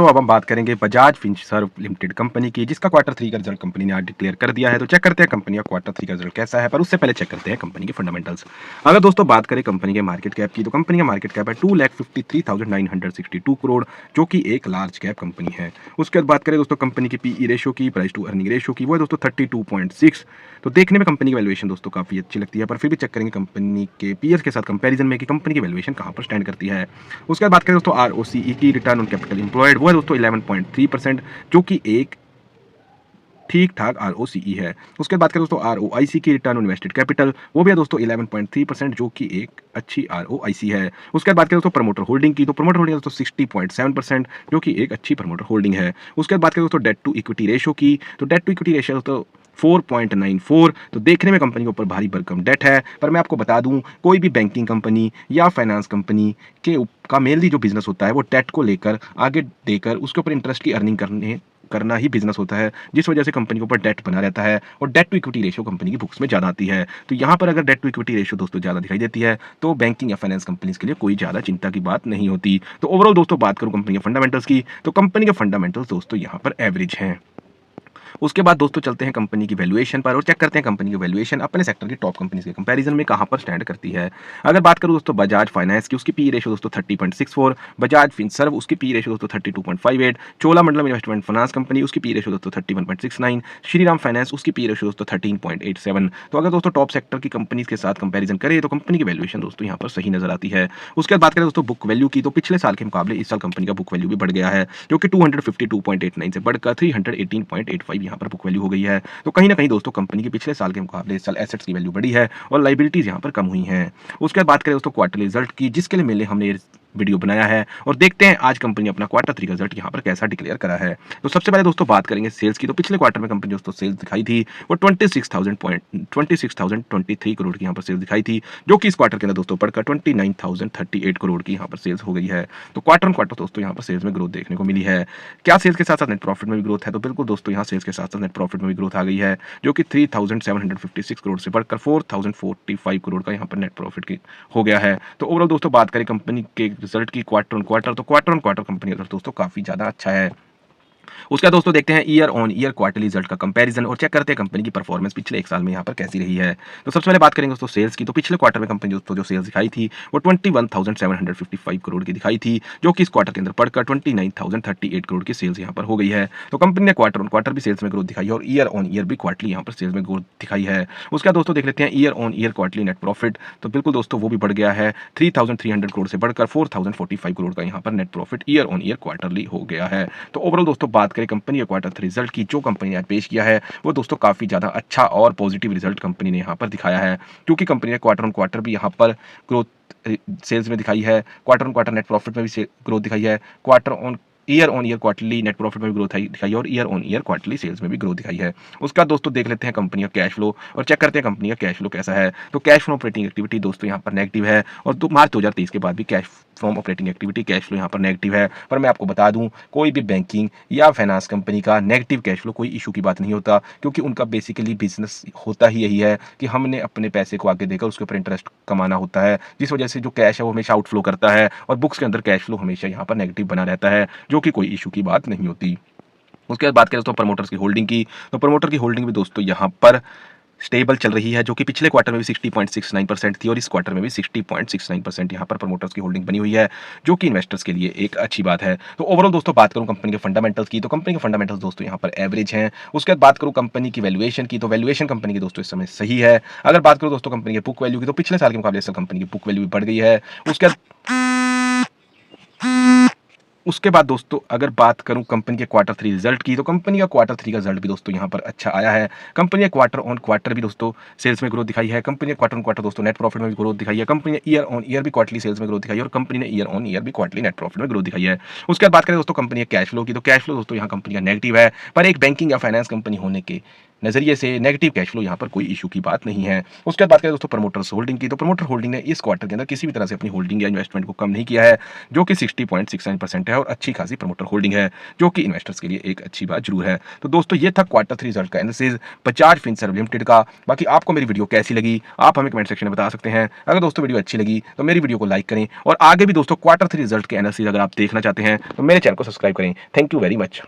दोस्तों अब हम बात करेंगे बजाज फिनसर्व लिमिटेड कंपनी की, जिसका क्वार्टर 3 का रिजल्ट कंपनी ने आज डिक्लेयर कर दिया है। तो चेक करते हैं कंपनी का क्वार्टर 3 का रिजल्ट कैसा है, पर उससे पहले चेक करते हैं कंपनी के फंडामेंटल्स। अगर दोस्तों बात करें कंपनी के मार्केट कैप की, तो कंपनी का मार्केट कैप है 2,53,962 करोड़, जो कि एक लार्ज कैप कंपनी है। उसके बाद बात करें दोस्तों कंपनी की पीई रेशियो की, प्राइस टू अर्निंग रेशियो की, वो है दोस्तों 32.6। तो देखने में कंपनी की वैल्यूएशन दोस्तों काफी अच्छी लगती है, पर फिर भी चेक करेंगे कंपनी के पीएस के साथ कंपैरिजन में कि कंपनी की वैल्यूएशन कहां पर स्टैंड करती है। उसके बाद बात करें दोस्तों आरओसीई की, रिटर्न ऑन कैपिटल एम्प्लॉयड, वो है दोस्तों 11.3%, जो कि एक ठीक ठाक आरओसीई है। उसके बाद बात करें दोस्तों आरओआईसी की, रिटर्न ऑन इन्वेस्टेड कैपिटल, वो भी है दोस्तों 11.3%, जो कि एक अच्छी आरओआईसी है। उसके बाद बात करें दोस्तों प्रमोटर होल्डिंग की, तो प्रमोटर होल्डिंग दोस्तों 60.7%, जो कि एक अच्छी प्रमोटर होल्डिंग है। उसके बाद बात करें दोस्तों डेट टू इक्विटी रेशियो की, तो डेट टू इक्विटी रेशियो दोस्तों 4.94। तो देखने में कंपनी के ऊपर भारी भरकम डेट है, पर मैं आपको बता दूं कोई भी बैंकिंग कंपनी या फाइनेंस कंपनी के का मेनली जो बिजनेस होता है वो डेट को लेकर आगे देकर उसके ऊपर इंटरेस्ट की अर्निंग करना ही बिजनेस होता है, जिस वजह से कंपनी के ऊपर डेट बना रहता है और debt to equity ratio company की बुक्स में ज़्यादा आती है। तो यहाँ पर अगर डेट टू इक्विटी रेशियो दोस्तों ज़्यादा दिखाई देती है तो बैंकिंग या फाइनेंस कंपनीज के लिए कोई ज़्यादा चिंता की बात नहीं होती। तो ओवरऑल दोस्तों बात करूँ कंपनी के फंडामेंटल्स की, तो कंपनी के फंडामेंटल्स दोस्तों यहाँ पर एवरेज हैं। उसके बाद दोस्तों चलते हैं कंपनी की वैल्यूएशन पर और चेक करते हैं कंपनी की वैल्यूएशन अपने सेक्टर की टॉप कंपनीज के कंपैरिजन में कहां पर स्टैंड करती है। अगर बात करूं दोस्तों बजाज फाइनेंस की, उसकी पी रेशियो दोस्तों 30.64, बजाज फिनसर्व उसकी पी रेशियो दोस्तों 32.58, चोलामंडलम इन्वेस्टमेंट फाइनेंस कंपनी उसकी पी रेशियो दोस्तों 31.69, श्रीराम फाइनेंस उसकी पी रेशियो दोस्तों 13.87। तो अगर दोस्तों टॉप सेक्टर की कंपनीज के साथ कंपैरिजन करें तो कंपनी की वैल्यूएशन दोस्तों यहाँ पर सही नजर आती है। उसके बाद बात करें दोस्तों बुक वैल्यू की, तो पिछले साल के मुकाबले इस साल कंपनी का बुक वैल्यू भी बढ़ गया है, जो कि 252.89 से बढ़कर 318.85 यहाँ पर बुक वैल्यू हो गई है। तो कहीं ना कहीं दोस्तों कंपनी की पिछले साल के मुकाबले इस साल एसेट्स की वैल्यू बढ़ी है और लाइबिलिटीज यहाँ पर कम हुई हैं। उसके बाद बात करें दोस्तों क्वार्टरली रिजल्ट की, जिसके लिए मेनली हमने वीडियो बनाया है, और देखते हैं आज कंपनी अपना क्वार्टर 3 का रिजल्ट यहाँ पर कैसा डिक्लेयर करा है। तो सबसे पहले दोस्तों बात करेंगे सेल्स की, तो पिछले क्वार्टर में कंपनी दोस्तों सेल्स दिखाई थी वो 26,023 करोड़ की यहाँ पर सेल्स दिखाई थी, जो कि इस क्वार्टर के अंदर दोस्तों बढ़कर 29,038 करोड़ की यहाँ पर सेल्स हो गई है। तो क्वार्टर ऑन क्वार्टर दोस्तों यहाँ पर सेल्स में ग्रोथ देखने को मिली है। क्या सेल्स के साथ साथ नेट प्रॉफिट में भी ग्रोथ है? तो बिल्कुल दोस्तों यहाँ सेल्स के साथ साथ नेट प्रॉफिट में भी ग्रोथ आ गई है, जो कि 3,756 करोड़ से बढ़कर 4,045 करोड़ का यहाँ पर नेट प्रॉफिट की हो गया है। तो ओवरऑल दोस्तों बात करें कंपनी के रिजल्ट की क्वार्टर ऑन क्वार्टर, तो क्वार्टर ऑन क्वार्टर कंपनी का दोस्तों काफी ज्यादा अच्छा है। उसका दोस्तों देखते हैं year on year quarterly result का कंपैरिजन और चेक करते हैं कंपनी की परफॉर्मेंस पिछले एक साल में यहाँ पर कैसी रही है। तो सबसे पहले बात करेंगे दोस्तों सेल्स की, तो पिछले क्वार्टर में कंपनी दोस्तों जो सेल्स दिखाई थी वो 21,755 करोड़ की दिखाई थी, जो कि इस क्वार्टर के अंदर बढ़कर 29,038 करोड़ की सेल्स यहाँ पर हो गई है। तो कंपनी ने क्वार्टर ऑन क्वार्टर भी सेल्स में ग्रोथ दिखाई है और ईयर ऑन ईयर भी क्वार्टरली यहाँ पर सेल्स में ग्रोथ दिखाई है। उसका दोस्तों देख लेते हैं year on year quarterly net profit, तो बिल्कुल दोस्तों वो भी बढ़ गया है, 3,300 करोड़ से बढ़कर 4,045 करोड़ का यहाँ पर net profit year on year quarterly हो गया है। तो ओवरऑल दोस्तों बात करें कंपनी के क्वार्टर रिजल्ट की, जो कंपनी ने आज पेश किया है वो दोस्तों काफी ज्यादा अच्छा और पॉजिटिव रिजल्ट कंपनी ने यहाँ पर दिखाया है, क्योंकि कंपनी ने क्वार्टर ऑन क्वार्टर भी यहाँ पर ग्रोथ सेल्स में दिखाई है, quarter on quarter net profit में भी ग्रोथ दिखाई है, quarter on year quarterly net profit में भी ग्रोथ दिखाई है और year on year quarterly sales में भी ग्रोथ दिखाई है। उसका दोस्तों देख लेते हैं कंपनी का कैश फ्लो और चेक करते हैं कंपनी का कैश फ्लो कैसा है। तो कैश फ्लो ऑपरेटिंग एक्टिविटी दोस्तों यहाँ पर नेगेटिव है और मार्च 2023 के बाद भी cash from operating activity cash flow यहाँ पर नेगेटिव है। पर मैं आपको बता दूं कोई भी बैंकिंग या फाइनेंस कंपनी का नेगेटिव कैश फ्लो कोई इशू की बात नहीं होता, क्योंकि उनका बेसिकली बिजनेस होता ही यही है कि हमने अपने पैसे को आगे देकर उसके ऊपर इंटरेस्ट कमाना होता है, जिस वजह से जो कैश है वो हमेशा आउटफ्लो करता है और बुक्स के अंदर कैश फ्लो हमेशा यहाँ पर नेगेटिव बना रहता है, जो कि कोई इशू की बात नहीं होती। उसके बाद बात करें दोस्तों प्रमोटर्स की होल्डिंग की, तो प्रमोटर की होल्डिंग भी दोस्तों यहाँ पर स्टेबल चल रही है, जो कि पिछले क्वार्टर में भी 60.69% थी और इस क्वार्टर में भी 60.69% यहाँ पर प्रमोटर्स की होल्डिंग बनी हुई है, जो कि इन्वेस्टर्स के लिए एक अच्छी बात है। तो ओवरऑल दोस्तों बात करूं कंपनी के फंडामेंटल्स की, तो कंपनी के फंडामेंटल्स दोस्तों यहाँ पर एवरेज हैं। उसके बाद बात करूं कंपनी की वैल्यूएशन की, तो वैल्यूएशन कंपनी की दोस्तों इस समय सही है। अगर बात करूं दोस्तों कंपनी के बुक वैल्यू की, तो पिछले साल के मुकाबले इस साल कंपनी की बुक वैल्यू भी बढ़ गई है। उसके बाद दोस्तों अगर बात करूं कंपनी के क्वार्टर 3 रिजल्ट की, तो कंपनी का क्वार्टर 3 का रिजल्ट भी दोस्तों यहां पर अच्छा आया है। कंपनी ने क्वार्टर ऑन क्वार्टर भी दोस्तों सेल्स में ग्रोथ दिखाई है, कंपनी ने क्वार्टर ऑन क्वार्टर दोस्तों नेट प्रॉफिट में भी ग्रोथ दिखाई है, कंपनी ने ईयर ऑन ईयर भी क्वार्टरली सेल्स में ग्रोथ दिखाई है और कंपनी ने ईयर ऑन ईयर भी क्वार्टरली नेट प्रॉफिट में ग्रोथ दिखाई है। उसके बाद बात करें दोस्तों कंपनी के कैश फ्लो की, तो कैश फ्लो दोस्तों यहाँ कंपनी का नेगेटिव है, पर एक बैंकिंग या फाइनेंस कंपनी होने के नज़रिए से नेगेटिव कैश फ्लो यहाँ पर कोई इशू की बात नहीं है। उसके बाद बात करें दोस्तों प्रमोटर्स होल्डिंग की, तो प्रमोटर होल्डिंग ने इस क्वार्टर के अंदर किसी भी तरह से अपनी होल्डिंग या इन्वेस्टमेंट को कम नहीं किया है, जो कि 60.69% है और अच्छी खासी प्रमोटर होल्डिंग है, जो कि इन्वेस्टर्स के लिए एक अच्छी बात ज़रूर है। तो दोस्तों ये था क्वार्टर 3 रिजल्ट का एनालिसिस बजाज फिनसर्व लिमिटेड का। बाकी आपको मेरी वीडियो कैसी लगी, आप हमें कमेंट सेक्शन में बता सकते हैं। अगर दोस्तों वीडियो अच्छी लगी तो मेरी वीडियो को लाइक करें और आगे भी दोस्तों क्वार्टर 3 रिजल्ट के एनालिसिस अगर आप देखना चाहते हैं तो मेरे चैनल को सब्सक्राइब करें। Thank you very much.